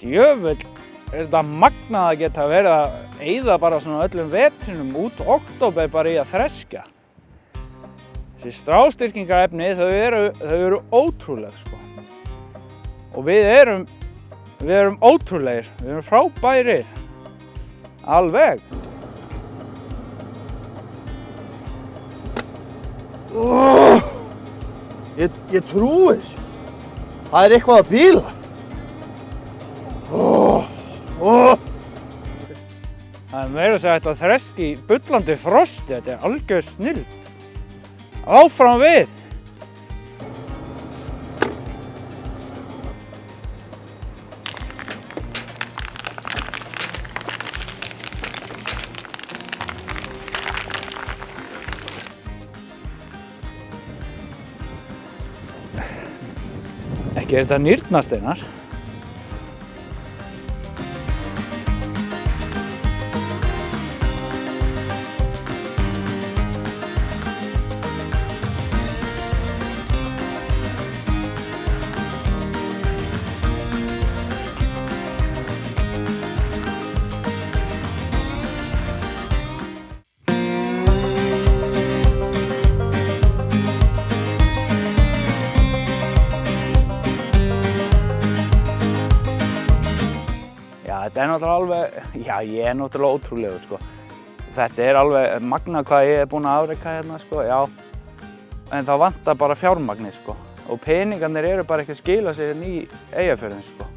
Jöfull, þetta magnað að geta verið að eyða bara svona öllum vetrinum út október bara í að þreskja. Þessi strástyrkingarefni, þau eru ótrúleg, sko. Og við erum ótrúlegir, við erum frábærir. Alveg. Ég trúi þessu. Það eitthvað að bíla. Það meira að segja að þreski í bullandi frosti, þetta algjör snilld. Áfram við! Ekki þetta nýrnasteinar. Þetta náttúrulega alveg, já ég náttúrulega ótrúlegur sko. Þetta alveg magnað hvað ég búinn að afreka hérna sko, já. En það vantar bara fjármagnið sko. Og peningarnir eru bara ekki að skila sér hérna í Eyjafjörðinn sko.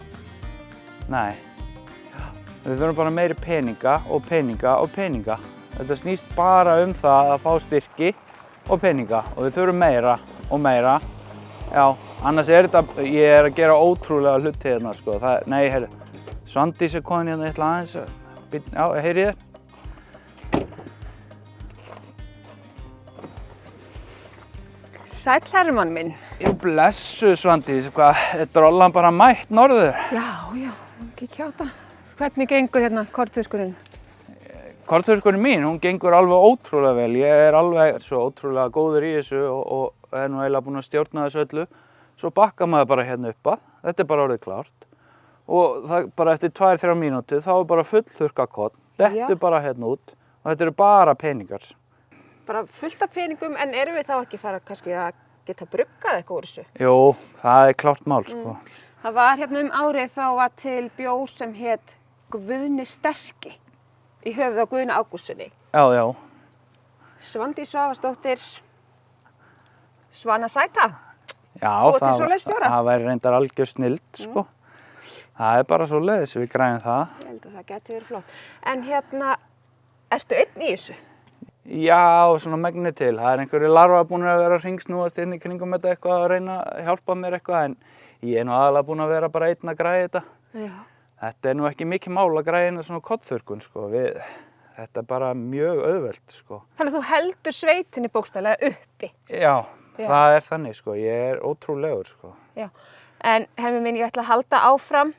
Nei. Við þurfum bara meiri peninga og peninga og peninga. Þetta snýst bara það að fá styrki og peninga. Og við þurfum meira og meira. Já, annars þetta, ég að gera ótrúlega hluti hérna sko. Nei, heyrðu. Svandís komin hérna, ég ætla aðeins að, já, heyrið þér. Sæll Hermann minn. Jú, blessuð Svandís, hvað, er drollan bara mætt norður? Já, kíkja á þetta. Hvernig gengur hérna kornþurrkurinn? Kornþurrkurinn mín, hún gengur alveg ótrúlega vel. Ég alveg svo ótrúlega góður í þessu og nú eiginlega búinn að stjórna þessu öllu. Svo bakkar maður bara hérna upp að, þetta bara orðið klárt. Og það bara eftir 2-3 mínútur þá bara fullþurrka korn, dettur bara hérna út og þetta eru bara peningar. Bara fullt af peningum, en erum við þá ekki fara kannski að geta bruggað eitthvað úr þessu? Jú, það klárt mál sko. Það var hérna árið þá var til bjór sem hét Guðni sterki í höfuð á Guðna Ágústsssyni. Já. Svandís Svavarsdóttir, Svana sæta. Já, það væri reyndar algjör snilld sko. Það bara svoleiðis, við græjum það. Ég held að það geti verið flott. En hérna, ertu einn í þessu? Já, svona megni til. Það einhverju larvar búin að vera að hringsnúast inn í kringum þetta eitthvað að reyna að hjálpa mér eitthvað, en ég nú aðalega búin að vera bara einn að græja þetta. Já. Þetta nú ekki mikið mál að græja inn svona koddþurrkun, sko. Þetta bara mjög auðvelt, sko. Þannig að þú heldur sveitinni bókstaflega uppi? Já, það þannig, sko. Ég ótrúlegur, sko. Já. En Hemmi minn, ég ætla að halda áfram.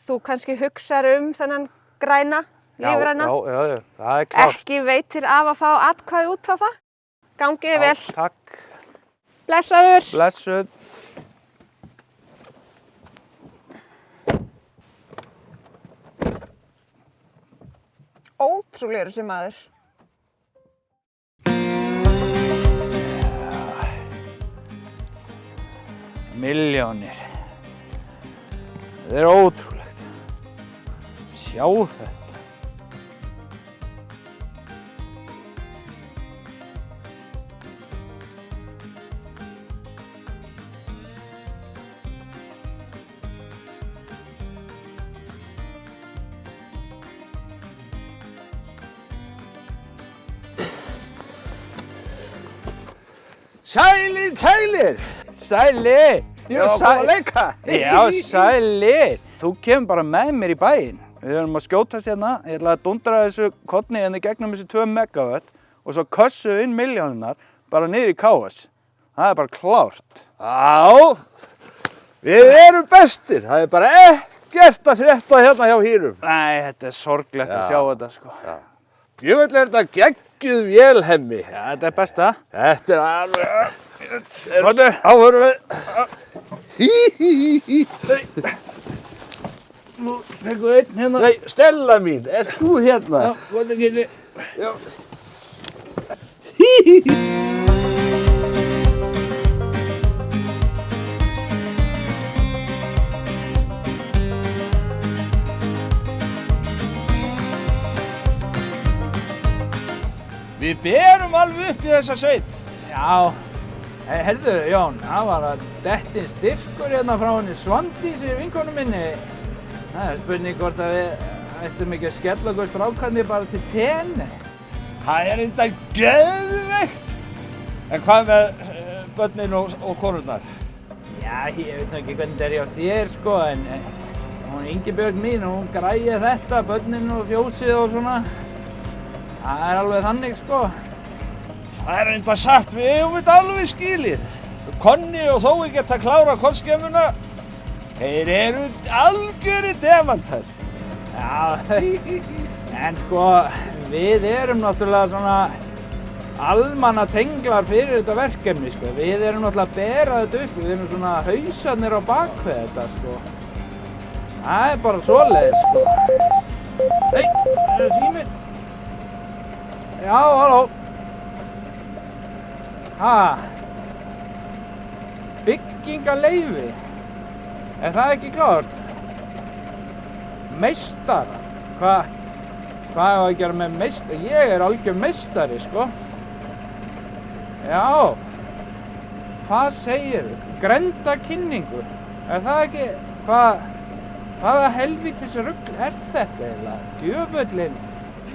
Þú kannski hugsar þennan græna, lífræna. Já, það klárt. Ekki veitir af að fá atkvæði út á það. Gangiði vel. Takk. Blessaður. Blessuð. Ótrúlegur þessi maður. Milljónir. Þetta ótrúlegt. Sjá þetta. Sælir kælir! Sælir! Ég var að leika! Já, sælir! Þú kemur bara með mér í bæinn. Við erum að skjótast hérna. Ég ætla að dundra þessu korni hérna í gegnum þessi 2 megawatt og svo kössu inn milljónirnar bara niður í KS. Það bara klárt. Já, við erum bestir. Það bara ekkert að frétta hérna hjá Hírum. Nei, þetta sorglegt að sjá þetta, sko. Jöfnvel þetta geggjuð vél, Hemmi. Já, þetta besta. Þetta alveg... Hvað? Áhörum við. nú tekum við einn hérna. Nei, Stella mín, ert þú hérna? Já, gott að gísi. Já. Við berum alveg upp í þessa sveit. Já, heyrðu Jón, það var að dettin styrkur hérna frá henni Svandísi vinkonu minni. Það er spurning hvort að við ættum ekki að skella okkur strákarnir bara til tenni. Það er enda geðveikt. En hvað með börnin og konurnar? Já, ég veit nú ekki hvernig þetta er hjá þér sko, en hún Ingibjörg mín, hún græði þetta, börnin og fjósið og svona. Það er alveg þannig sko. Það er enda satt, við eigum þetta alveg skilið. Konni og Þói geta að klára kollskemmuna. Þeir eru algjörir demantar. Já, en sko, við erum náttúrulega svona almanna tenglar fyrir þetta verkefni sko. Við erum náttúrulega að bera þetta upp, við erum svona hausarnir á bakvið þetta sko. Það er bara svoleiðis sko. Nei, það er síminn. Já, halló. Ha? Byggingaleyfi? Er það ekki klárt? Meistara? Hvað er að gera með meistara? Ég er algjör meistari, sko. Já. Hvað segirðu? Grenndarkynningu? Er það ekki... Hvaða helvítis rugl er þetta eiginlega? Djöfullinn.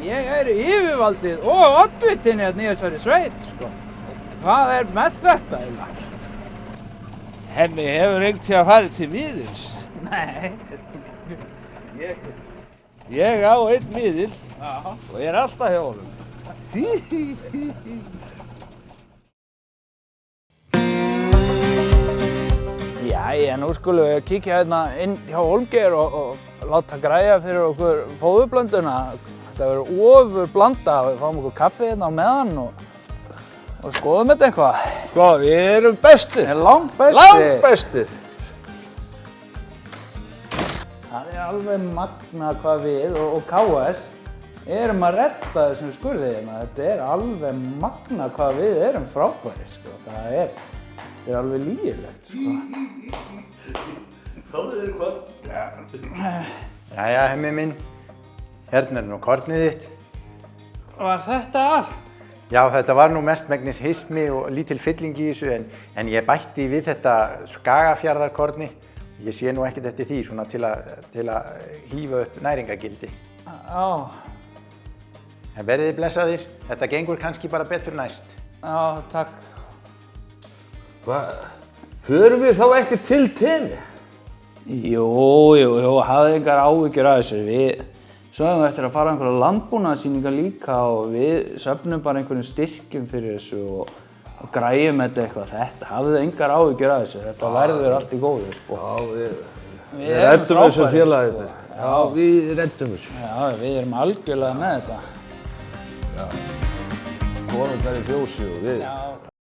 Ég er yfirvaldið og oddvitinn hérna í þessari sveit, sko. Hvað er með þetta eiginlega? Henni hefur einhvern tíð að fara til miðils. Nei. Ég á einn miðil Já. og ég er alltaf hjá honum. Jæja, nú skulum við kíkja hérna inn hjá Olgeir og láta græja fyrir okkur fóðurblönduna. Þetta verður ofurblanda og við fáum okkur kaffi hérna á meðan og skoðum þetta eitthvað. Sko, við erum bestir. Það er langt besti. Langt bestir. Það er alveg magnað hvað við og KS erum að redda þessum skurði hérna. Þetta er alveg magnað hvað við erum frábæri, sko. Það er alveg lýgilegt, sko. Fáðu þér korn. Jæja, hemmi minn. Hérna er nú kornið þitt. Var þetta allt? Já, þetta var nú mestmegnis hismi og lítil fylling í þessu en ég bætti við þetta Skagafjarðarkorni. Ég sé nú ekkert eftir því svona til að hífa upp næringagildi. Já. En verðið blessaðir, þetta gengur kannski bara betur næst. Já, takk. Hvað? Förum við þá ekki til tenni? Jú, hafðu engar áhyggjur af þessu. Við sögum eftir að fara einhverja landbúnaðarsýningar líka og við söfnum bara einhverjum styrkjum fyrir þessu og græjum þetta eitthvað. Þetta hafðu engar áhyggjur af þessu. Þetta verður allt í góðu, sko. Já, Við við reddum þessu frábærir, félagið. sko. Já, við reddum þessu. Já, við erum algjörlega með þetta. Konundar í fjósi og við. Já.